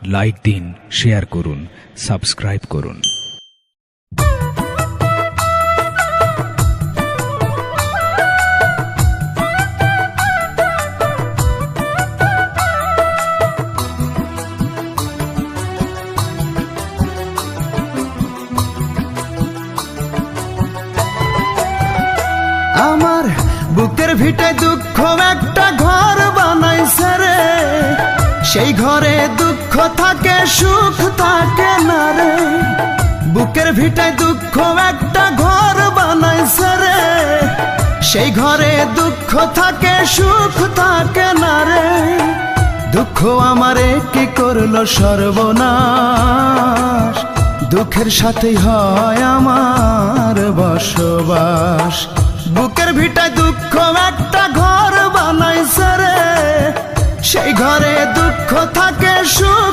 Like দিন, share করুন, subscribe করুন। আমার বুকের ভিটায় দুঃখ একটা ঘর বানাইছে রে, সেই ঘরে দুঃখ থাকে সুখ থাকে না রে। বুকের ভিটায় দুঃখ একটা ঘর বানাইছে রে, সেই ঘরে দুঃখ থাকে সুখ থাকে না রে। দুঃখ আমারে কি করলো সর্বনাশ, দুঃখের সাথেই হয় আমার বসবাস। বুকের ভিটায় দুঃখ একটা ঘর বানাইছে রে, সেই ঘরে